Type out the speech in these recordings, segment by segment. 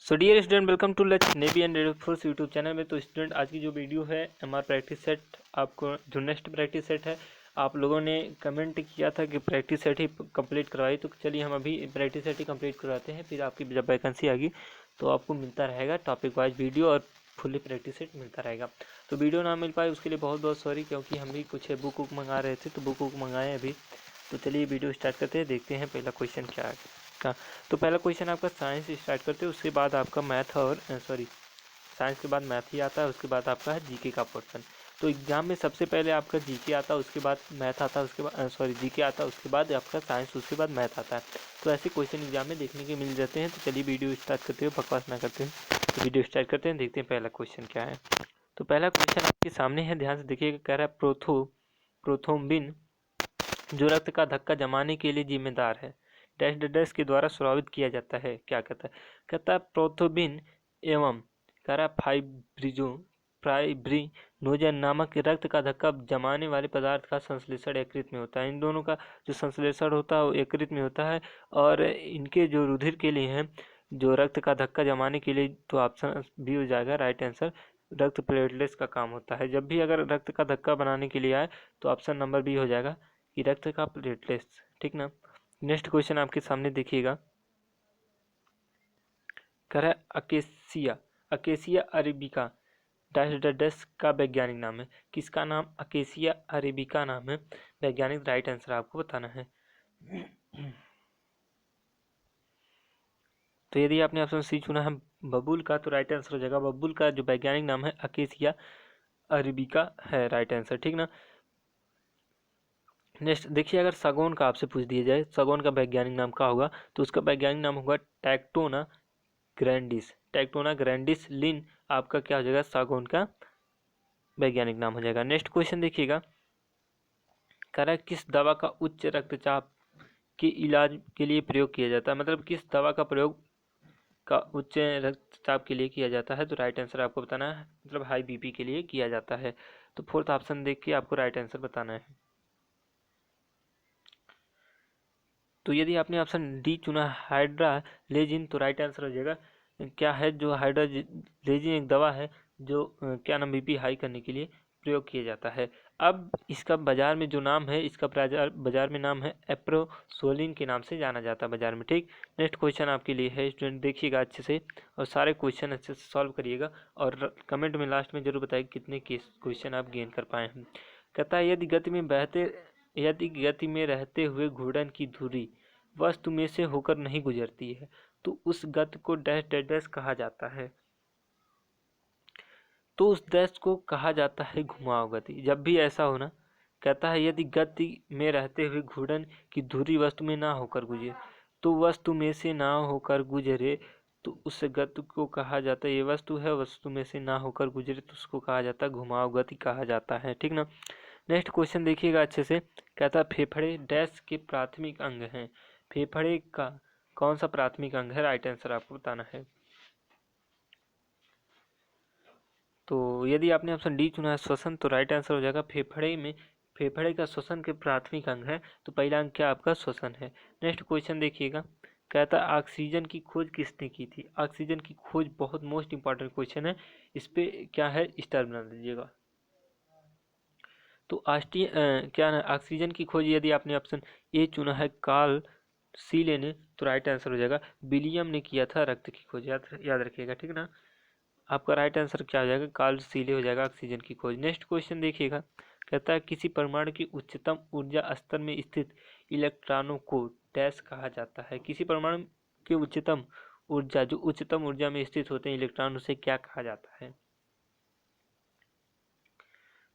So dear student, welcome to लच navy and air force YouTube channel में। तो student, आज की जो वीडियो है एमआर प्रैक्टिस सेट, आपको जो नेक्स्ट प्रैक्टिस सेट है, आप लोगों ने कमेंट किया था कि प्रैक्टिस सेट ही कंप्लीट करवाई। तो चलिए हम अभी प्रैक्टिस सेट ही कंप्लीट करवाते हैं, फिर आपकी जब वैकेंसी आएगी तो आपको मिलता रहेगा टॉपिक वाइज वीडियो और फुल्ली प्रैक्टिस सेट मिलता रहेगा। तो वीडियो ना मिल पाए उसके लिए बहुत बहुत सॉरी, क्योंकि हम भी कुछ बुक वुक मंगा रहे थे, तो बुक वुक मंगाए अभी। तो चलिए वीडियो स्टार्ट करते हैं, देखते हैं पहला क्वेश्चन क्या है का। तो पहला क्वेश्चन आपका साइंस स्टार्ट करते हैं, उसके बाद आपका मैथ और साइंस के बाद मैथ ही आता है, उसके बाद आपका है जीके का पोर्शन। तो एग्जाम में सबसे पहले आपका जीके आता है, उसके बाद मैथ आता है, उसके बाद जीके आता है, उसके बाद आपका साइंस, उसके बाद मैथ आता है। तो ऐसे क्वेश्चन एग्जाम में देखने के मिल जाते हैं। तो चलिए वीडियो स्टार्ट करते हुए बकवास ना करते हैं, तो वीडियो स्टार्ट करते हैं, देखते हैं पहला क्वेश्चन क्या है। तो पहला क्वेश्चन आपके सामने है, ध्यान से देखिएगा। कह रहा है प्रोथोम्बिन जो रक्त का धक्का जमाने के लिए जिम्मेदार है, डैश डैश के द्वारा स्रावित किया जाता है, क्या कहता है। कहता है प्रोथोबिन एवं कह रहा फाइब्रिनोजन नामक रक्त का धक्का जमाने वाले पदार्थ का संश्लेषण यकृत में होता है। इन दोनों का जो संश्लेषण होता है वो यकृत में होता है, और इनके जो रुधिर के लिए हैं, जो रक्त का धक्का जमाने के लिए, तो ऑप्शन बी हो जाएगा राइट आंसर। रक्त प्लेटलेट्स का काम होता है। जब भी अगर रक्त का धक्का बनाने के लिए आए तो ऑप्शन नंबर बी हो जाएगा कि रक्त का प्लेटलेट्स, ठीक ना। नेक्स्ट क्वेश्चन आपके सामने देखिएगा। कह रहा है acacia acacia arabica dash dash का वैज्ञानिक नाम है। किसका नाम अकेसिया अरेबिका नाम है वैज्ञानिक, राइट आंसर आपको बताना है। तो यदि आपने ऑप्शन सी चुना है बबूल का, तो राइट आंसर हो जाएगा बबूल का जो वैज्ञानिक नाम है अकेसिया अरेबिका है, राइट आंसर, ठीक ना। नेक्स्ट देखिए, अगर सागौन का आपसे पूछ दिया जाए सागौन का वैज्ञानिक नाम क्या होगा, तो उसका वैज्ञानिक नाम होगा टैक्टोना ग्रैंडिस। टैक्टोना ग्रैंडिस लिन आपका क्या हो जाएगा, सागौन का वैज्ञानिक नाम हो जाएगा। नेक्स्ट क्वेश्चन देखिएगा। कह रहा है किस दवा का उच्च रक्तचाप के इलाज के लिए प्रयोग किया जाता है, मतलब किस दवा का प्रयोग का उच्च रक्तचाप के लिए किया जाता है। तो राइट आंसर आपको बताना है, मतलब हाई बीपी के लिए किया जाता है। तो फोर्थ ऑप्शन देख के आपको राइट आंसर बताना है। तो यदि आपने ऑप्शन डी चुना हाइड्रालेजिन, तो राइट आंसर हो जाएगा क्या है, जो हाइड्रालेजिन एक दवा है जो क्या नाम बीपी हाई करने के लिए प्रयोग किया जाता है। अब इसका बाजार में जो नाम है, इसका बाजार में नाम है एप्रोसोलिन के नाम से जाना जाता है बाजार में, ठीक। नेक्स्ट क्वेश्चन आपके लिए है स्टूडेंट, देखिएगा अच्छे से और सारे क्वेश्चन अच्छे से सॉल्व करिएगा, और कमेंट में लास्ट में जरूर बताइए कितने क्वेश्चन आप गेन कर पाए हैं। कहता है यदि गति में रहते हुए घूर्णन की धुरी वस्तु में से होकर नहीं गुजरती है, तो उस गति को डैश डैश डैश कहा जाता है। तो उस डैश को कहा जाता है घुमाव गति। जब भी ऐसा हो ना, कहता है यदि गति में रहते हुए घूर्णन की धुरी वस्तु में ना होकर गुजरे, तो वस्तु में से ना होकर गुजरे तो उस गति को कहा जाता है, ये वस्तु है, वस्तु में से ना होकर गुजरे तो उसको कहा जाता है घुमाव गति कहा जाता है, ठीक ना। नेक्स्ट क्वेश्चन देखिएगा अच्छे से। कहता है फेफड़े डैश के प्राथमिक अंग हैं। फेफड़े का कौन सा प्राथमिक अंग है, राइट आंसर आपको बताना है। तो यदि आपने ऑप्शन डी चुना है श्वसन, तो राइट आंसर हो जाएगा फेफड़े का श्वसन के प्राथमिक अंग है, तो पहला अंग क्या आपका श्वसन है। नेक्स्ट क्वेश्चन देखिएगा। कहता है ऑक्सीजन की खोज किसने की थी। ऑक्सीजन की खोज बहुत मोस्ट इंपॉर्टेंट क्वेश्चन है, इस पे क्या है स्टार बना दीजिएगा। तो क्या है ऑक्सीजन की खोज, यदि आपने ऑप्शन ए चुना है कार्ल सीले ने, तो राइट आंसर हो जाएगा विलियम ने किया था रक्त की खोज, याद रखिएगा, ठीक ना। आपका राइट आंसर क्या हो जाएगा, कार्ल सीले हो जाएगा ऑक्सीजन की खोज। नेक्स्ट क्वेश्चन देखिएगा। कहता है किसी परमाणु की उच्चतम ऊर्जा स्तर में स्थित इलेक्ट्रॉनों को डैश कहा जाता है। किसी परमाणु के उच्चतम ऊर्जा में स्थित होते हैं इलेक्ट्रॉन, उसे क्या कहा जाता है।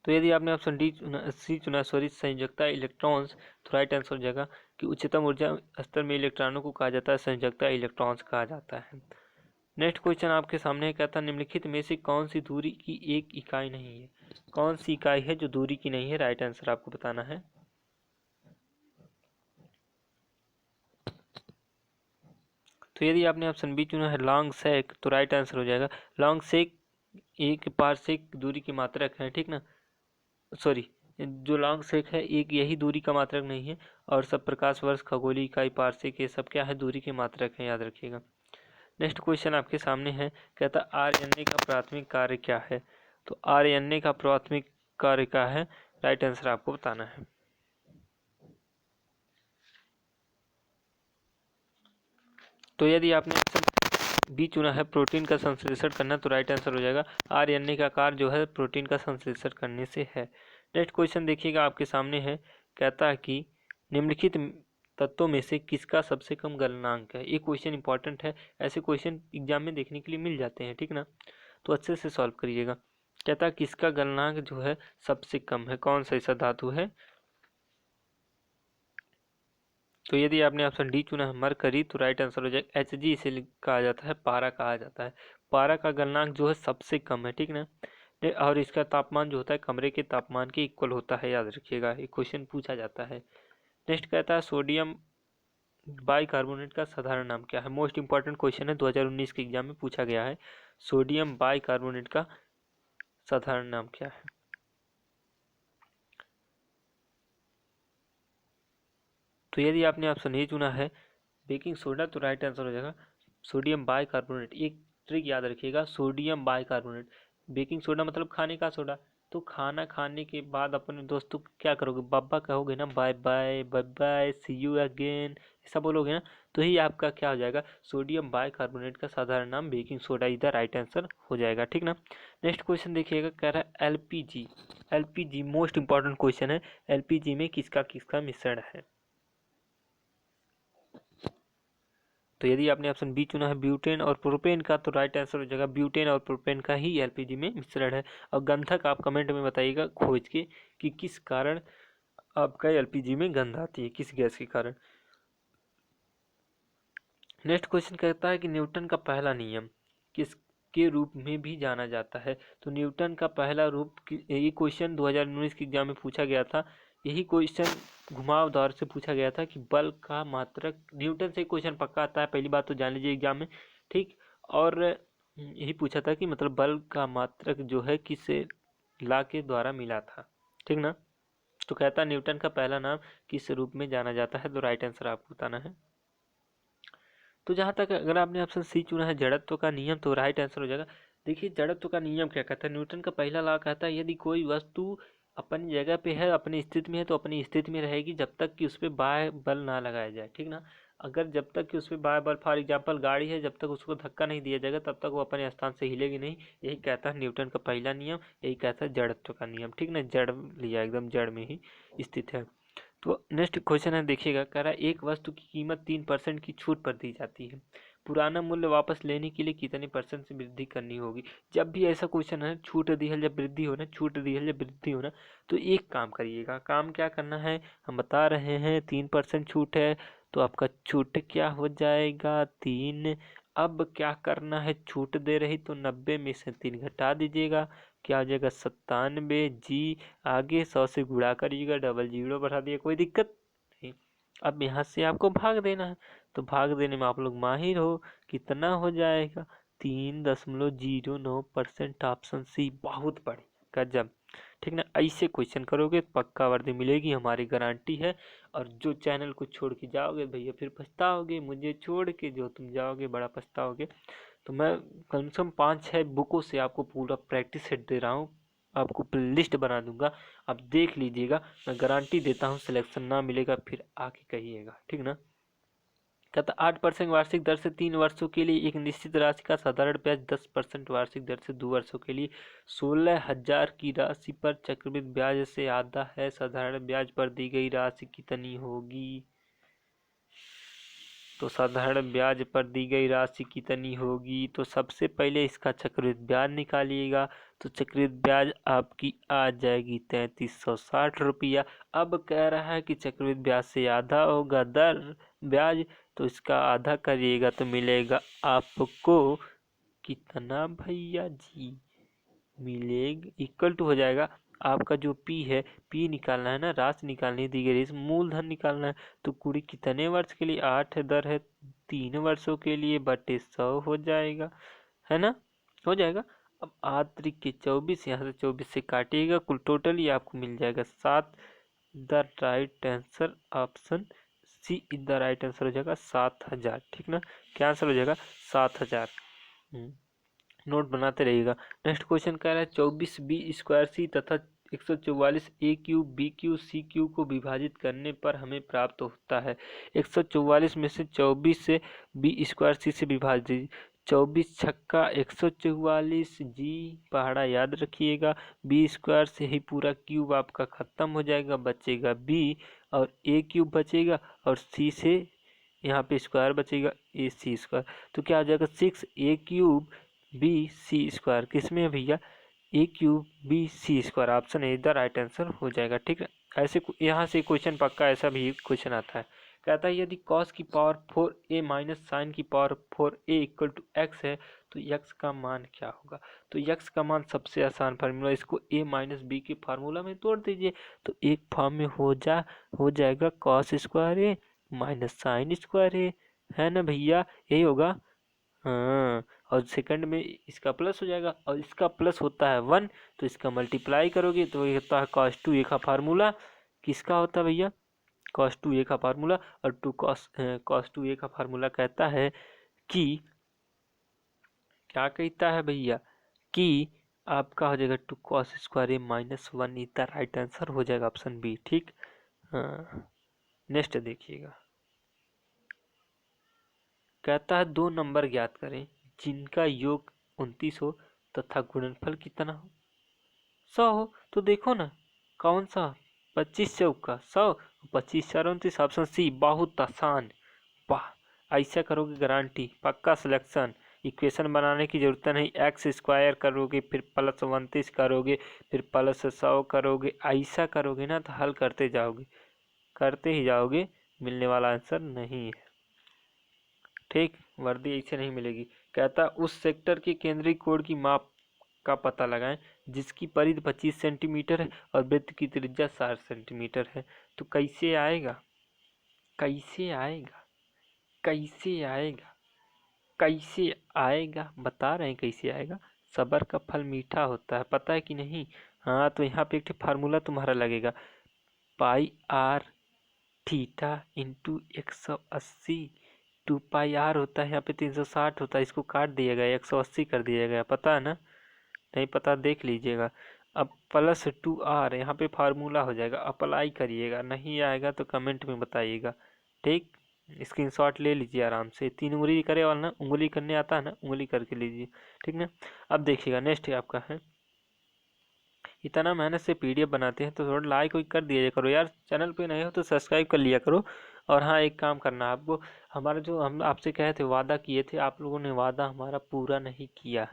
तो यदि आपने ऑप्शन सी चुना संयोजकता इलेक्ट्रॉन्स, तो राइट आंसर हो जाएगा कि उच्चतम ऊर्जा स्तर में इलेक्ट्रॉनों को कहा जाता है संयोजकता इलेक्ट्रॉन्स कहा जाता है। नेक्स्ट क्वेश्चन आपके सामने कहता है निम्नलिखित में से कौन सी दूरी की एक इकाई नहीं है। कौन सी इकाई है जो दूरी की नहीं है, राइट आंसर आपको बताना है। तो यदि आपने ऑप्शन बी चुना है लॉन्ग सेक, तो राइट आंसर हो जाएगा लॉन्ग सेक एक पारसेक दूरी की मात्रक है, ठीक ना। सॉरी, जो लॉन्ग सेक है एक यही दूरी का मात्रक नहीं है, और सब प्रकाश वर्ष खगोलीय इकाई पारसेक ये सब क्या है दूरी के मात्रक है, याद रखिएगा। नेक्स्ट क्वेश्चन आपके सामने है, कहता आरएनए का प्राथमिक कार्य क्या है। तो आरएनए का प्राथमिक कार्य क्या है, राइट आंसर आपको बताना है। तो यदि आपने ऑप्शन बी चुना है प्रोटीन का संश्लेषण करना, तो राइट आंसर हो जाएगा आरएनए का कार्य जो है प्रोटीन का संश्लेषण करने से है। नेक्स्ट क्वेश्चन देखिएगा आपके सामने है, कहता है कि निम्नलिखित तत्वों में से किसका सबसे कम गलनांक है। ये क्वेश्चन इंपॉर्टेंट है, ऐसे क्वेश्चन एग्जाम में देखने के लिए मिल जाते हैं, ठीक ना, तो अच्छे से सॉल्व करिएगा। कहता है किसका गलनांक जो है सबसे कम है, कौन सा ऐसा धातु है। तो यदि आपने ऑप्शन डी चुना है मरकरी, तो राइट आंसर हो जाएगा Hg, इसे कहा जाता है पारा कहा जाता है। पारा का गलनांक जो है सबसे कम है, ठीक ना, और इसका तापमान जो होता है कमरे के तापमान के इक्वल होता है, याद रखिएगा, ये क्वेश्चन पूछा जाता है। नेक्स्ट कहता है सोडियम बाइकार्बोनेट का साधारण नाम क्या है। मोस्ट इंपॉर्टेंट क्वेश्चन है, 2019 के एग्जाम में पूछा गया है, सोडियम बाइकार्बोनेट का साधारण नाम क्या है। तो यदि आपने ऑप्शन ए चुना है बेकिंग सोडा, तो राइट आंसर हो जाएगा सोडियम बाइकार्बोनेट। एक ट्रिक याद रखिएगा, सोडियम बाइकार्बोनेट, बेकिंग सोडा मतलब खाने का सोडा। तो खाना खाने के बाद अपने दोस्तों को क्या करोगे, बाबा कहोगे ना, bye bye bye bye see you again, ऐसा बोलोगे ना, तो ही आपका क्या हो जाएगा, सोडियम बाइकार्बोनेट का साधारण नाम बेकिंग सोडा इधर राइट आंसर हो जाएगा, ठीक ना। नेक्स्ट क्वेश्चन देखिएगा, कह रहा है LPG. LPG most important question है, एलपीजी में किसका किसका मिश्रण है। तो यदि आपने ऑप्शन बी चुना है ब्यूटेन और प्रोपेन का, तो राइट आंसर हो जाएगा ब्यूटेन और प्रोपेन का ही एलपीजी में मिश्रण है। और गंधक आप कमेंट में बताइएगा खोज के कि किस कारण आपका एलपीजी में गंध आती है, किस गैस के कारण। नेक्स्ट क्वेश्चन कहता है कि न्यूटन का पहला नियम किसके रूप में भी जाना जाता है। तो न्यूटन का पहला रूप, ये क्वेश्चन 2019 के एग्जाम में पूछा गया था। यही क्वेश्चन घुमावदार से पूछा गया था कि बल का मात्रक, न्यूटन से क्वेश्चन पक्का आता है, पहली बात तो जान लीजिए एग्जाम में, ठीक। और यही पूछा था कि मतलब बल का मात्रक जो है किस ला के द्वारा मिला था, ठीक ना। तो कहता है न्यूटन का पहला नाम किस रूप में जाना जाता है, तो राइट आंसर आपको बताना है। तो जहाँ तक अगर आपने ऑप्शन सी चुना है जड़त्व का नियम, तो राइट आंसर हो जाएगा। देखिए जड़त्व का नियम क्या कहता है, न्यूटन का पहला लॉ कहता है यदि कोई वस्तु अपनी जगह पे है, अपनी स्थिति में है, तो अपनी स्थिति में रहेगी जब तक कि उस पर बाह्य बल ना लगाया जाए, ठीक ना। अगर जब तक कि उस पर बाह्य बल, फॉर एग्जाम्पल गाड़ी है, जब तक उसको धक्का नहीं दिया जाएगा तब तक वो अपने स्थान से हिलेगी नहीं। यही कहता है न्यूटन का पहला नियम, यही कहता है जड़त्व का नियम, ठीक ना, जड़ लिया, एकदम जड़ में ही स्थित है। तो नेक्स्ट क्वेश्चन है देखिएगा, कह रहा है एक वस्तु की कीमत 3% की छूट पर दी जाती है, पुराना मूल्य वापस लेने के लिए कितने परसेंट से वृद्धि करनी होगी। जब भी ऐसा क्वेश्चन है, छूट दी है जब वृद्धि होना, छूट दी है जब वृद्धि होना, तो एक काम करिएगा, काम क्या करना है, हम बता रहे हैं 3% छूट है, तो आपका छूट क्या हो जाएगा 3। अब क्या करना है, छूट दे रही तो 90 में से 3 घटा दीजिएगा, क्या हो जाएगा 97 जी। आगे 100 से गुणा करिएगा, डबल जीरो बढ़ा दिया, कोई दिक्कत नहीं। अब यहाँ से आपको भाग देना है, तो भाग देने में आप लोग माहिर हो, कितना हो जाएगा 3.09%। ऑप्शन सी बहुत बड़ी गजब, ठीक ना। ऐसे क्वेश्चन करोगे पक्का वर्दी मिलेगी, हमारी गारंटी है। और जो चैनल को छोड़ के जाओगे भैया फिर पछताओगे, मुझे छोड़ के जो तुम जाओगे बड़ा पछताओगे। तो मैं कम से कम 5-6 बुकों से आपको पूरा प्रैक्टिस सेट दे रहा हूँ, आपको लिस्ट बना दूंगा, आप देख लीजिएगा, मैं गारंटी देता हूँ सिलेक्शन ना मिलेगा फिर आके कहिएगा, ठीक ना। कहता 8% वार्षिक दर से 3 वर्षों के लिए एक निश्चित राशि का साधारण ब्याज 10% वार्षिक दर से 2 वर्षों के लिए 16,000 की राशि पर चक्रवृद्धि ब्याज से आधा है, साधारण ब्याज पर दी गई राशि कितनी होगी। तो साधारण ब्याज पर दी गई राशि कितनी होगी, तो सबसे पहले इसका चक्रवृद्धि ब्याज निकालिएगा, तो चक्रवृद्धि ब्याज आपकी आ जाएगी 3360 रुपया। अब कह रहा है कि चक्रवृद्धि ब्याज से आधा होगा दर ब्याज, तो इसका आधा करिएगा तो मिलेगा आपको कितना भैया जी, मिलेगा इक्वल टू हो जाएगा आपका जो पी है, पी निकालना है ना, राशि निकालनी दी गई, मूलधन निकालना है। तो कुड़ी कितने वर्ष के लिए, 8 दर है 3 वर्षों के लिए बटे 100 हो जाएगा, है ना, हो जाएगा। अब 8 के 24, यहाँ से 24 से काटिएगा, कुल टोटल ही आपको मिल जाएगा 7। The right answer option C is the right answer हो जाएगा 7000। ठीक ना, क्या आंसर हो जाएगा 7000। नोट बनाते रहिएगा। नेक्स्ट क्वेश्चन कह रहा है 24b² तथा 144a³ b³ को विभाजित करने पर हमें प्राप्त होता है। 144 में से 24 से b² से विभाजित, 24 छक्का 144 जी पहाड़ा याद रखिएगा। b² से ही पूरा क्यूब आपका खत्म हो जाएगा, बचेगा b और a³ बचेगा और c से यहाँ पे स्क्वायर बचेगा ac²। तो क्या आ जाएगा 6a³ b² किसमें है भैया a³ b² option A the right answer हो जाएगा। ठीक है, ऐसे यहाँ से क्वेश्चन पक्का ऐसा भी क्वेश्चन आता है। कहता है यदि cos की पावर 4a माइनस साइन की power 4a equal to x है तो x का मान क्या होगा। तो x का मान सबसे आसान फार्मूला, इसको a माइनस b के फार्मूला में तोड़ दीजिए तो एक फॉर्म में हो जाएगा cos² a माइनस साइन² a, है ना भैया, यही होगा। हाँ, और सेकंड में इसका प्लस हो जाएगा और इसका प्लस होता है 1 तो इसका मल्टीप्लाई करोगे तो ये होता है cos 2a का फार्मूला। किसका होता है भैया cos 2a का फार्मूला। और cos 2a का फार्मूला कहता है कि क्या कहता है भैया कि आपका हो जाएगा 2 cos² a minus 1 is the right answer हो जाएगा ऑप्शन बी। ठीक, हाँ नेक्स्ट देखिएगा। कहता है 2 नंबर ज्ञात करें जिनका योग 29 हो तथा गुणनफल कितना हो 100 हो। तो देखो ना कौन सा 25 चौका 100, 25 4 29, ऑप्शन सी बहुत आसान। वाह, ऐसा करोगे गारंटी पक्का सिलेक्शन। इक्वेशन बनाने की जरूरत नहीं, x² करोगे फिर प्लस 29 करोगे फिर प्लस 100 करोगे, ऐसा करोगे ना तो हल करते ही जाओगे, मिलने वाला आंसर नहीं है। ठीक, वर्दी ऐसे नहीं मिलेगी। कहता उस सेक्टर के केंद्रीय कोण की माप का पता लगाएं जिसकी परिधि 25 सेंटीमीटर है और वृत्त की त्रिज्या 60 सेंटीमीटर है। तो कैसे आएगा कैसे आएगा कैसे आएगा कैसे आएगा, बता रहे हैं कैसे आएगा। सबर का फल मीठा होता है, पता है कि नहीं। हाँ, तो यहाँ पे एक फार्मूला तुम्हारा लगेगा, पाई आर थीटा इंटू 180। 2πr होता है, यहाँ पे 360 होता है, इसको काट दिया गया 180 कर दिया गया, पता है ना। नहीं पता देख लीजिएगा। अब प्लस 2r यहाँ पे फार्मूला हो जाएगा, अप्लाई करिएगा, नहीं आएगा तो कमेंट में बताइएगा। ठीक, स्क्रीनशॉट ले लीजिए आराम से। 3 उंगली करे वाला ना, उंगली करने आता है ना, उंगली करके लीजिए। ठीक ना, अब देखिएगा नेक्स्ट आपका है, इतना मेहनत से पीडीएफ बनाते हैं तो थोड़ा लाइक कर दिया करो यार, चैनल पे नए हो तो सब्सक्राइब कर लिया करो। और हाँ, एक काम करना आपको, हमारा जो हम आपसे कहे थे वादा किए थे, आप लोगों ने वादा हमारा पूरा नहीं किया।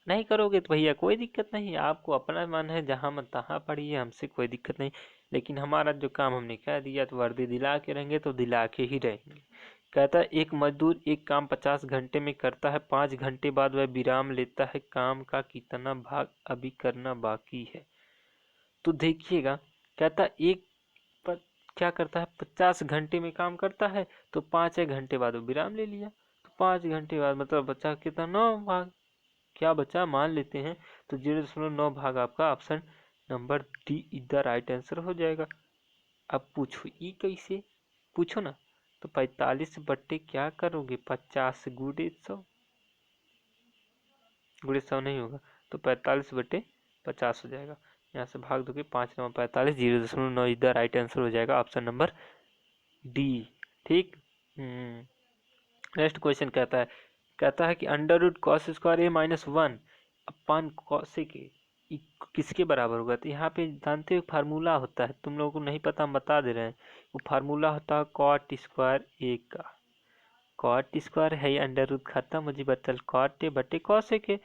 नहीं करोगे तो भैया कोई दिक्कत नहीं, आपको अपना मन है जहाँ मन तहाँ पढ़िए, हमसे कोई दिक्कत नहीं। लेकिन हमारा जो काम हमने कह दिया तो वर्दी दिला के रहेंगे तो दिला के ही रहेंगे। कहता है एक मजदूर एक काम 50 घंटे में करता है, 5 घंटे बाद वह विराम लेता है, काम का कितना भाग अभी करना बाकी है। तो देखिएगा, कहता है एक पर क्या करता है 50 घंटे में काम करता है तो 5 घंटे बाद वो विराम ले लिया, तो 5 घंटे बाद मतलब बचा कितना 9 भाग। क्या बचा मान लेते हैं तो 0.9 भाग आपका option number D is the right answer हो जाएगा। अब पूछो ई कैसे, पूछो ना। तो 45 बट्टे क्या करोगे 50 गुणे 100, गुणे 100 नहीं होगा तो 45 बट्टे 50 हो जाएगा। यहाँ से भाग दोगे 5 9 45, 0.9 इज द राइट आंसर हो जाएगा ऑप्शन नंबर डी। ठीक, नेक्स्ट क्वेश्चन कहता है कि under root cos² a minus 1 upon cosec a किसके बराबर होगा। तो यहाँ पे जानते हो फार्मूला होता है, तुम लोगों को नहीं पता हम बता दे रहे हैं। वो फार्मूला होता है cot² a का, cot² है अंडर रूट खत्म मुझे बतल cot a बटे cosec a।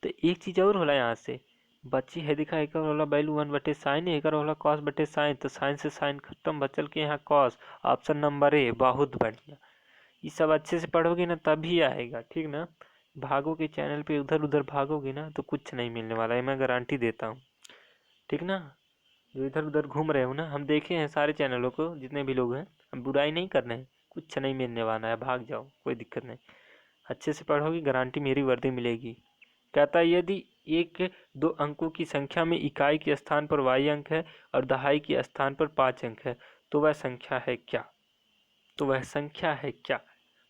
तो एक चीज और होला यहाँ से बची है, दिखा एक होला वैल्यू 1 बटे साइन, एक होला कॉस बटे साइन, तो साइन से साइन खत्म, बचल के यहाँ कॉस, ऑप्शन नंबर ए। बहुत बढ़िया, ये सब अच्छे से पढ़ोगे ना तभी आएगा। ठीक ना, भागोगे चैनल पे उधर उधर भागोगे ना तो कुछ नहीं मिलने वाला है, मैं गारंटी देता हूँ। ठीक ना, जो इधर उधर घूम रहे हो ना, हम देखे हैं सारे चैनलों को, जितने भी लोग हैं, हम बुराई नहीं कर रहे हैं, कुछ नहीं मिलने वाला है, भाग जाओ कोई दिक्कत नहीं। अच्छे से पढ़ोगे गारंटी मेरी वर्दी मिलेगी। कहता है यदि एक 2 अंकों की संख्या में इकाई के स्थान पर y अंक है और दहाई के स्थान पर 5 अंक है तो वह संख्या है क्या। तो वह संख्या है क्या?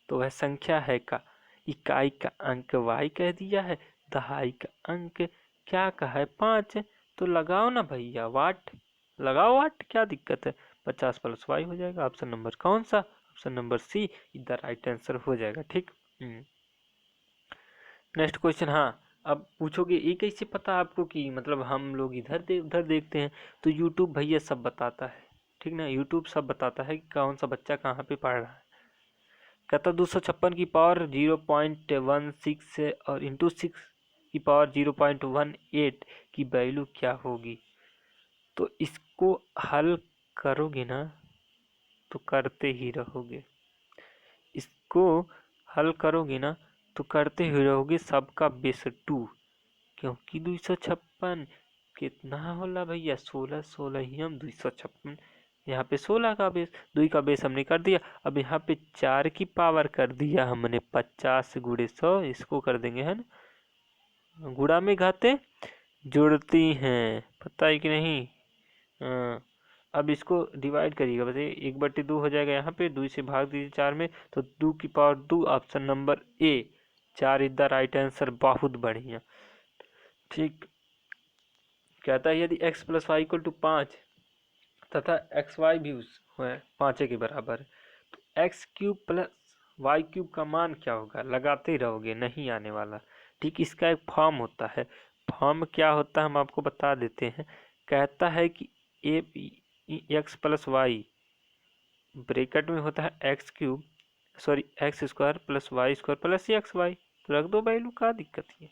तो वह संख्या है का। इकाई का अंक y कह दिया है, दहाई का अंक क्या कहा है? 5। तो लगाओ ना भैया वाट, लगाओ वाट, क्या दिक्कत है? 50 + y हो जाएगा। ऑप्शन नंबर कौन सा? ऑप्शन नंबर सी इधर राइट आंसर हो जाएगा। ठीक। Next question. हाँ, अब पूछोगे ये कैसे पता आपको कि मतलब हम लोग उधर देखते हैं? तो यूट्यूब भैया सब बताता है, ठीक ना। यूट्यूब सब बताता है कि कौन सा बच्चा कहाँ पे पढ़ रहा है। कहता 256 की पावर 0.16 से और इंटू 6 की पावर 0.18 की वैल्यू क्या होगी? तो इसको हल करोगे ना तो करते ही रहोगे, इसको हल करोगे ना तो करते ही रहोगे। सबका बेस 2, क्योंकि 256 कितना होला भैया? 16 ही हम 256। यहाँ पे 16 का बेस, 2 का बेस हमने कर दिया। अब यहाँ पे 4 की पावर कर दिया हमने 50 × 100, इसको कर देंगे है ना। गुणा में घाते जुड़ती हैं, पता है कि नहीं? हाँ। अब इसको डिवाइड करिएगा, बताइए 1/2 हो जाएगा। यहाँ पे 2 से भाग दीजिए 4 में, तो 2 की power 2, option number A 4 is the right answer. बहुत बढ़िया। ठीक। कहता है यदि x + y = 5 तथा xy भी उस 5 के बराबर है, तो x³ + y³ का मान क्या होगा? लगाते ही रहोगे, नहीं आने वाला। ठीक। इसका एक फॉर्म होता है, फॉर्म क्या होता है हम आपको बता देते हैं। कहता है कि x + y ब्रैकेट में होता है x² + y² + xy। तो रख दो वैल्यू, का दिक्कत है?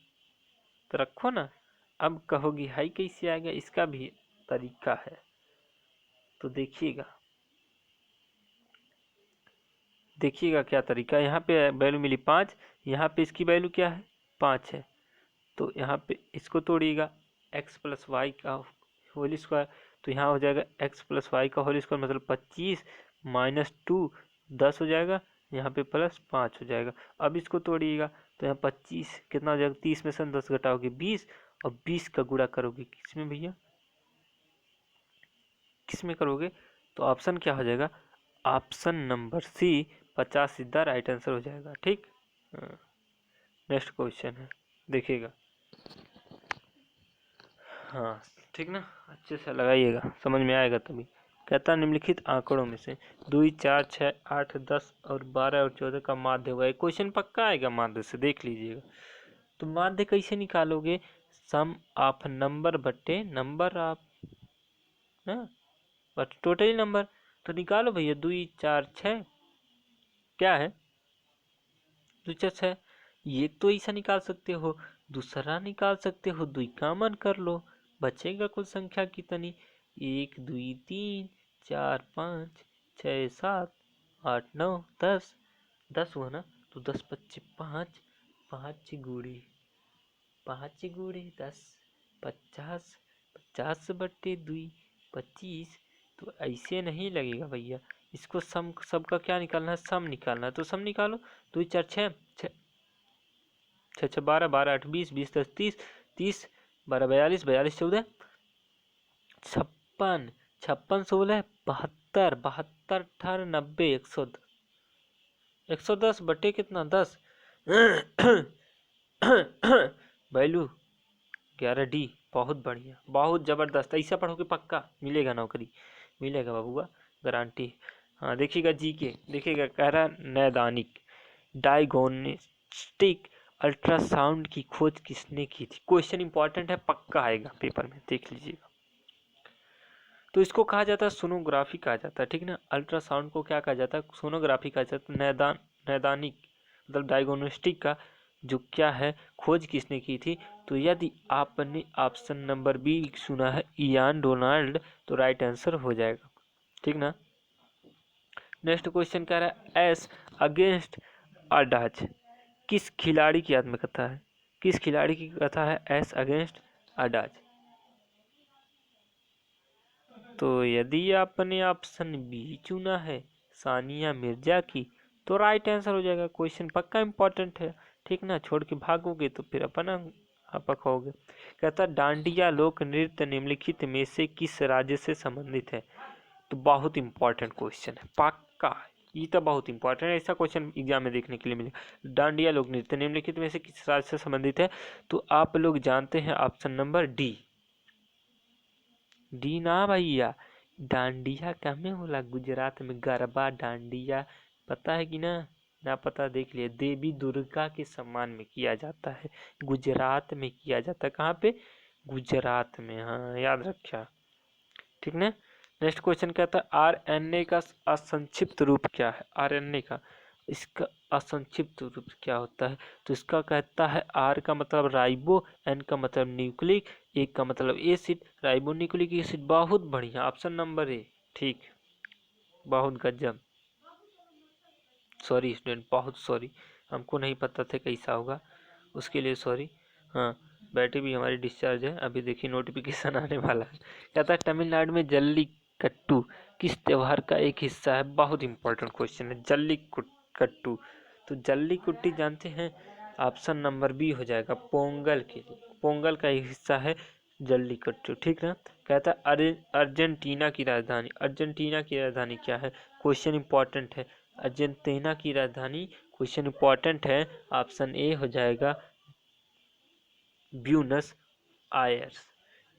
तो रखो ना। अब कहोगी हाई कैसे आएगा? इसका भी तरीका है, तो देखिएगा क्या तरीका है। यहाँ पे वैल्यू मिली 5, यहाँ पे इसकी वैल्यू क्या है? 5 है। तो यहाँ पे इसको तोड़िएगा, x + y का होल स्क्वायर, तो यहाँ हो जाएगा x + y का होल स्क्वायर मतलब 25 - 2 10 हो जाएगा, यहाँ पे +5 हो जाएगा। अब इसको तोड़िएगा, तो यहाँ 25 कितना हो जाएगा? 30 में से 10 घटाओगे 20, और 20 का गुणा करोगे किसमें भैया? किसमें करोगे? तो ऑप्शन क्या हो जाएगा? ऑप्शन नंबर सी 50 सीधा राइट आंसर हो जाएगा। ठीक। नेक्स्ट क्वेश्चन है, देखिएगा। हाँ ठीक ना, अच्छे से लगाइएगा, समझ में आएगा तभी। कहता निम्नलिखित आंकड़ों में से 2, 4, 6, 8, 10 और 12 और 14 का माध्य होगा। एक क्वेश्चन पक्का आएगा माध्य से, देख लीजिएगा। तो माध्य कैसे निकालोगे? सम ऑफ नंबर बट्टे number of but total number. तो निकालो भैया, 2, 4, 6 क्या है? 2, 4, 6। ये तो ऐसा निकाल सकते हो, दूसरा निकाल सकते हो, 2 कॉमन कर लो, बचेगा कुल संख्या कितनी? 1, 2, 3, 4, 5, 6, 7, 8, 9, 10। 10 हुआ ना, तो 10, 25, 5, 5 गुड़ी 10, 50, 50/2 25। तो ऐसे नहीं लगेगा भैया, इसको सम सबका क्या निकालना है? सम निकालना है। तो सम निकालो, 2, 4, 6, 6, 12, 12, 8, 20, 20, 10, 30, 30, 12, 42, 42, 14, 56, 56, 16, 72, 72, 18, 90, 110 बटे कितना? 10। Value 11D। बहुत बढ़िया, बहुत जबरदस्त। ऐसा पढ़ोगे पक्का मिलेगा नौकरी, मिलेगा बाबूआ, गारंटी। हाँ देखिएगा जी के, देखिएगा कह रहा नैदानिक डायग्नोस्टिक अल्ट्रासाउंड की खोज किसने की थी? क्वेश्चन इंपॉर्टेंट है, पक्का आएगा पेपर में, देख लीजिएगा। तो इसको कहा जाता है सोनोग्राफी कहा जाता है, ठीक ना। अल्ट्रासाउंड को क्या कहा जाता है? सोनोग्राफी कहा जाता है। नैदानिक मतलब डायग्नोस्टिक का जो क्या है, खोज किसने की थी? तो यदि आपने ऑप्शन नंबर बी सुना है, इयान डोनाल्ड, तो राइट आंसर हो जाएगा। ठीक ना। नेक्स्ट क्वेश्चन कह रहा है एस अगेंस्ट अडाज किस खिलाड़ी की आत्मकथा है? किस खिलाड़ी की कथा है एस अगेंस्ट अडाज? तो यदि आपने ऑप्शन बी चुना है, सानिया मिर्जा की, तो राइट आंसर हो जाएगा। क्वेश्चन पक्का इंपॉर्टेंट है, ठीक ना। छोड़ के भागोगे तो फिर अपना आप खोगे। कहता डांडिया लोक नृत्य निम्नलिखित में से किस राज्य से संबंधित है? तो बहुत इंपॉर्टेंट क्वेश्चन है, पक्का ये तो बहुत इंपॉर्टेंट है, ऐसा क्वेश्चन एग्जाम में देखने के लिए मिलेगा। डांडिया लोक नृत्य निम्नलिखित में से किस राज्य से संबंधित है? तो आप लोग जानते हैं ऑप्शन नंबर डी। डी ना भैया, डांडिया क्या में होला? गुजरात में गरबा डांडिया, पता है कि ना पता देख लिए। देवी दुर्गा के सम्मान में किया जाता है, गुजरात में किया जाता है। कहाँ पे? गुजरात में, हाँ याद रखा, ठीक ना। नेक्स्ट क्वेश्चन कहता है आरएनए का असंक्षिप्त रूप क्या है? आरएनए का इसका असंक्षिप्त रूप क्या होता है? तो इसका कहता है आर का मतलब राइबो, एन का मतलब न्यूक्लिक, ए का मतलब एसिड, राइबो न्यूक्लिक एसिड। बहुत बढ़िया, ऑप्शन नंबर ए, ठीक, बहुत गजब। सॉरी स्टूडेंट, बहुत सॉरी, हमको नहीं पता था कैसा होगा, उसके लिए सॉरी। हाँ, बैटरी भी हमारी डिस्चार्ज है, अभी देखिए नोटिफिकेशन आने वाला है। कहता है तमिलनाडु में जल्लीकट्टू किस त्योहार का एक हिस्सा है? बहुत इंपॉर्टेंट क्वेश्चन है, जल्लीकट्टू। तो जल्लीकट्टू जानते हैं? ऑप्शन नंबर बी हो जाएगा, पोंगल के लिए, पोंगल का एक हिस्सा है जल्लीकट्टू, ठीक ना। कहता है अर्जेंटीना की राजधानी, अर्जेंटीना की राजधानी क्या है? क्वेश्चन इंपॉर्टेंट है, अर्जेंटीना की राजधानी, क्वेश्चन इंपॉर्टेंट है, ऑप्शन ए हो जाएगा ब्यूनस आयर्स,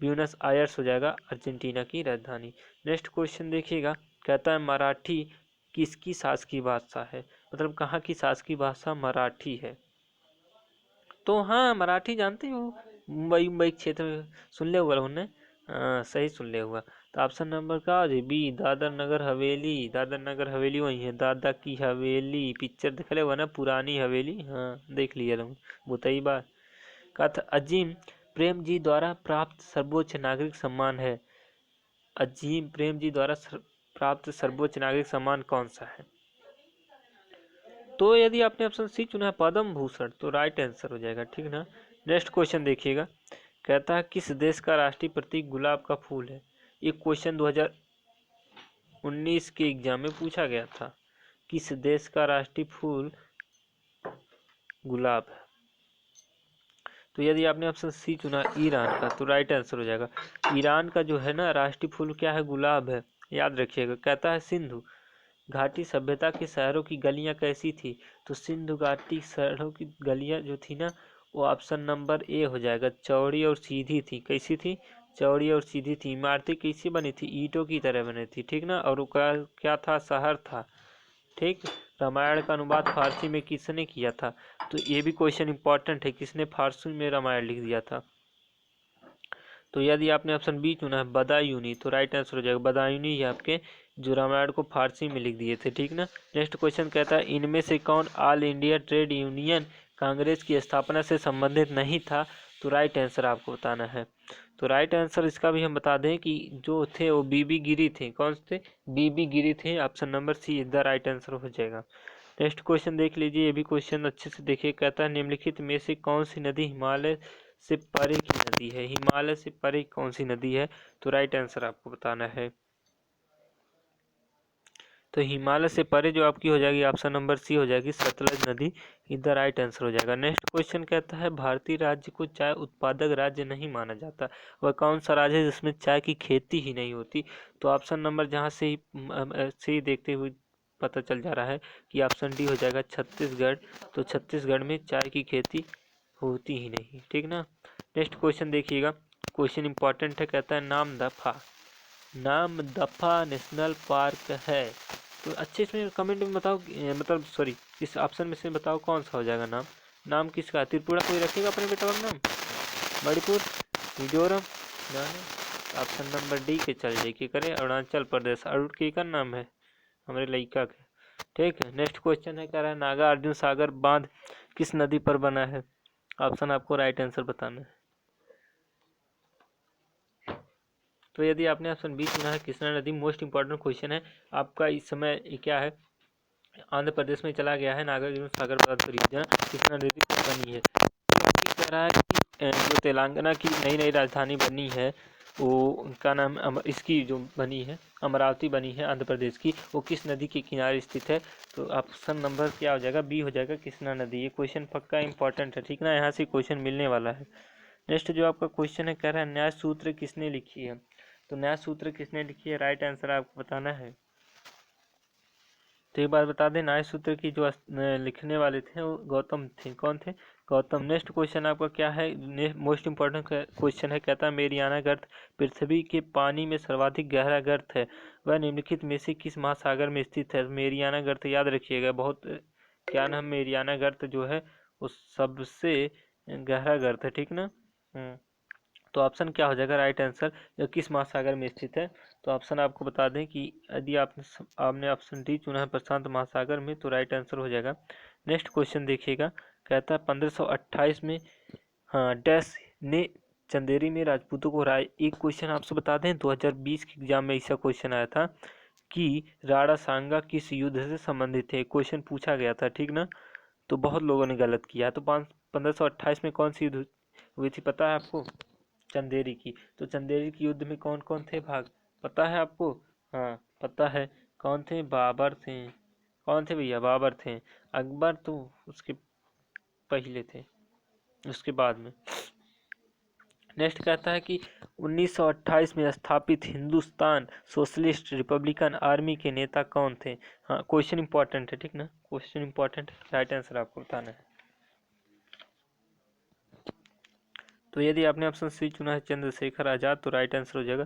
ब्यूनस आयर्स हो जाएगा अर्जेंटीना की राजधानी। नेक्स्ट क्वेश्चन देखिएगा, कहता है मराठी किसकी शासकीय भाषा है? मतलब कहाँ की शासकीय भाषा मराठी है? तो हाँ, मराठी जानते हो, मुंबई मुंबई क्षेत्र में सुन ले हुआ उन्होंने, सही सुन ले हुआ। तो ऑप्शन नंबर का हो जाए बी, दादर नगर हवेली, दादर नगर हवेली वही है, दादा की हवेली, पिक्चर देख ले हुआ ना, पुरानी हवेली, हाँ देख लिया तुम, बताइए बात। कहा था अजीम प्रेम जी द्वारा प्राप्त सर्वोच्च नागरिक सम्मान है? अजीम प्रेम जी द्वारा प्राप्त सर्वोच्च नागरिक सम्मान कौन सा है? तो यदि आपने ऑप्शन सी चुना है पद्म भूषण, तो राइट आंसर हो जाएगा, ठीक ना। नेक्स्ट क्वेश्चन देखिएगा, कहता है किस देश का राष्ट्रीय प्रतीक गुलाब का फूल है? ये क्वेश्चन 2019 के एग्जाम में पूछा गया था, किस देश का राष्ट्रीय फूल गुलाब है? तो यदि आपने ऑप्शन सी चुना ईरान का, तो राइट आंसर हो जाएगा, ईरान का जो है ना राष्ट्रीय फूल क्या है? गुलाब है, याद रखिएगा। कहता है सिंधु घाटी सभ्यता के शहरों की गलियां कैसी थी? तो सिंधु घाटी शहरों की गलियां जो थी ना, वो ऑप्शन नंबर ए हो जाएगा, चौड़ी और सीधी थी। कैसी थी? चौड़ी और सीधी थी। इमारतें कैसी बनी थी? ईंटों की तरह बनी थी, ठीक ना। और क्या था? शहर था, ठीक। रामायण का अनुवाद फारसी में किसने किया था? तो ये भी क्वेश्चन इंपॉर्टेंट है, किसने फारसी में रामायण लिख दिया था? तो यदि आपने ऑप्शन बी चुना है बदायूनी, तो राइट आंसर हो जाएगा बदायूनी, ही आपके जो रामायण को फारसी में लिख दिए थे, ठीक ना। नेक्स्ट क्वेश्चन कहता है इनमें से कौन all India trade union Congress की स्थापना से संबंधित नहीं था? तो राइट आंसर आपको बताना है। तो राइट आंसर इसका भी हम बता दें कि जो थे वो बीबी गिरी थे। कौन से थे? बीबी गिरी थे, option number C is the right answer हो जाएगा। नेक्स्ट क्वेश्चन देख लीजिए, ये भी क्वेश्चन अच्छे से देखिए। कहता है निम्नलिखित में से कौन सी नदी हिमालय से परे की नदी है? हिमालय से परे कौन सी नदी है? तो राइट आंसर आपको बताना है। तो हिमालय से परे जो आपकी हो जाएगी ऑप्शन नंबर सी हो जाएगी, सतलज नदी, इधर राइट आंसर हो जाएगा। नेक्स्ट क्वेश्चन कहता है भारतीय राज्य को चाय उत्पादक राज्य नहीं माना जाता, वह कौन सा राज्य है जिसमें चाय की खेती ही नहीं होती? तो ऑप्शन नंबर जहाँ से ही देखते हुए पता चल जा रहा है कि ऑप्शन डी हो जाएगा छत्तीसगढ़। तो छत्तीसगढ़ में चाय की खेती होती ही नहीं, ठीक ना। नेक्स्ट क्वेश्चन देखिएगा, क्वेश्चन इंपॉर्टेंट है। कहता है नाम दफा नेशनल पार्क है, तो अच्छे इसमें कमेंट में बताओ, मतलब सॉरी इस ऑप्शन में से बताओ कौन सा हो जाएगा नाम। नाम किसका? त्रिपुरा कोई रखेगा अपने बेटा का नाम? Manipur, Mizoram, option number D के चल जाए, की करे अरुणाचल प्रदेश, अरुण के का नाम है हमारे लड़का के, ठीक है। नेक्स्ट क्वेश्चन है, कह रहा है नागा अर्जुन सागर बांध किस नदी पर बना है? ऑप्शन आपको राइट आंसर बताना है। तो यदि आपने ऑप्शन बी चुना है कृष्णा नदी, मोस्ट इंपॉर्टेंट क्वेश्चन है आपका इस समय, क्या है? आंध्र प्रदेश में चला गया है नागार्जुन सागर बांध परियोजना कृष्णा नदी पर बनी है। कह रहा है कि जो तेलंगाना की नई नई राजधानी बनी है, वो उनका नाम इसकी जो बनी है अमरावती बनी है आंध्र प्रदेश की, वो किस नदी के किनारे स्थित है? तो ऑप्शन नंबर क्या हो जाएगा? बी हो जाएगा कृष्णा नदी। ये क्वेश्चन पक्का इंपॉर्टेंट है, ठीक ना, यहाँ से क्वेश्चन मिलने वाला है। नेक्स्ट जो आपका क्वेश्चन है, कह रहा है न्याय सूत्र किसने लिखी है? तो न्याय सूत्र किसने लिखी है? राइट आंसर आपको बताना है। तो एक बार बता दें, न्याय सूत्र की जो लिखने वाले थे वो गौतम थे। कौन थे? गौतम। नेक्स्ट क्वेश्चन आपका क्या है? मोस्ट इंपॉर्टेंट क्वेश्चन है। कहता है मेरियाना गर्त पृथ्वी के पानी में सर्वाधिक गहरा गर्त है, वह निम्नलिखित में से किस महासागर में स्थित है? मेरियाना गर्त याद रखिएगा, बहुत क्या नाम, मेरियाना गर्त जो है वो सबसे गहरा गर्त है, ठीक ना। तो ऑप्शन क्या हो जाएगा राइट आंसर? यह किस महासागर में स्थित है? तो ऑप्शन आपको बता दें कि यदि आपने ऑप्शन डी चुना है प्रशांत महासागर में, तो राइट आंसर हो जाएगा। नेक्स्ट क्वेश्चन देखिएगा। कहता है 1528 में हाँ डैश ने चंदेरी में राजपूतों को हराया। एक क्वेश्चन आपसे बता दें, 2020 के एग्जाम में ऐसा क्वेश्चन आया था कि राणा सांगा किस युद्ध से संबंधित है, क्वेश्चन पूछा गया था, ठीक ना। तो बहुत लोगों ने गलत किया। तो 1528 में कौन सी युद्ध हुई थी पता है आपको? चंदेरी की। तो चंदेरी की युद्ध में कौन कौन थे भाग, पता है आपको? हाँ पता है। कौन थे? बाबर थे। कौन थे भैया? बाबर थे। अकबर तो उसके पहले थे, उसके बाद में। नेक्स्ट कहता है कि 1928 में स्थापित हिंदुस्तान सोशलिस्ट रिपब्लिकन आर्मी के नेता कौन थे? हाँ क्वेश्चन इंपॉर्टेंट है, ठीक ना, क्वेश्चन इंपॉर्टेंट। राइट आंसर आपको बताना है। तो यदि आपने ऑप्शन सी चुना है चंद्रशेखर आजाद, तो राइट आंसर हो जाएगा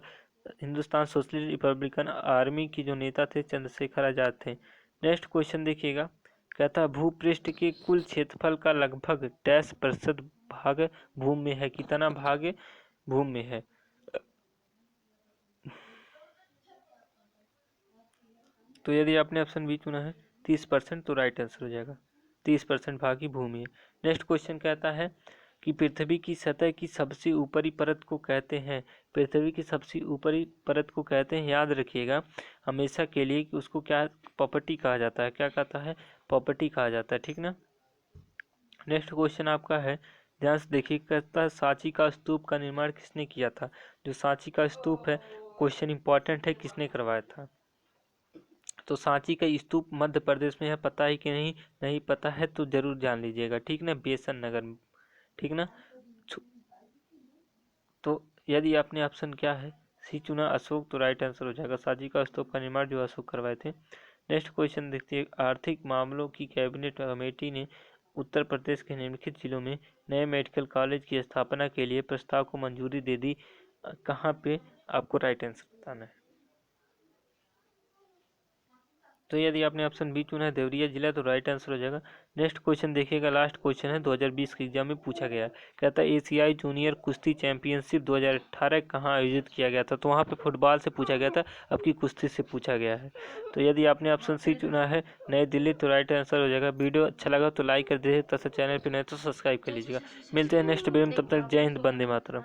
हिंदुस्तान सोशलिस्ट रिपब्लिकन आर्मी के जो नेता थे चंद्रशेखर आजाद थे। नेक्स्ट क्वेश्चन देखिएगा। कहता है भूपृष्ठ के कुल क्षेत्रफल का लगभग डैश प्रतिशत भाग भूमि में है? कितना भाग भूमि में है? तो यदि आपने ऑप्शन बी चुना है 30%, तो राइट आंसर हो जाएगा 30% भाग की भूमि है। नेक्स्ट क्वेश्चन कहता है कि पृथ्वी की सतह की सबसे ऊपरी परत को कहते हैं? पृथ्वी की सबसे ऊपरी परत को कहते हैं, याद रखिएगा हमेशा के लिए, कि उसको क्या प्रॉपर्टी कहा जाता है? क्या कहता है? प्रॉपर्टी कहा जाता है, ठीक ना। नेक्स्ट क्वेश्चन आपका है, ध्यान से देखिए। कहता है सांची का स्तूप का निर्माण किसने किया था? जो सांची का स्तूप है, क्वेश्चन इंपॉर्टेंट है, किसने करवाया था? तो सांची का स्तूप मध्य प्रदेश में है, पता है कि नहीं? नहीं पता है तो जरूर जान लीजिएगा, ठीक ना, बेसन नगर में, ठीक ना। तो यदि आपने ऑप्शन क्या है सी चुना अशोक, तो राइट आंसर हो जाएगा सांची का स्तूप का निर्माण जो अशोक करवाए थे। नेक्स्ट क्वेश्चन देखते हैं। आर्थिक मामलों की कैबिनेट कमेटी ने उत्तर प्रदेश के निम्नलिखित जिलों में नए मेडिकल कॉलेज की स्थापना के लिए प्रस्ताव को मंजूरी दे दी। कहाँ पे? आपको राइट आंसर बताना है। तो यदि आपने ऑप्शन बी चुना है देवरिया जिला, तो राइट आंसर हो जाएगा। नेक्स्ट क्वेश्चन देखिएगा, लास्ट क्वेश्चन है, 2020 के एग्जाम में पूछा गया है। कहता है एशियाई जूनियर कुश्ती चैंपियनशिप 2018 कहाँ आयोजित किया गया था? तो वहाँ पे फुटबॉल से पूछा गया था, अब की कुश्ती से पूछा गया है। तो यदि आपने ऑप्शन सी चुना है नई दिल्ली, तो राइट आंसर हो जाएगा। वीडियो अच्छा लगा तो लाइक कर दीजिए, तथा चैनल पर नहीं तो सब्सक्राइब कर लीजिएगा। मिलते हैं नेक्स्ट वीडियो में, तब तक जय हिंद, वंदे मातरम।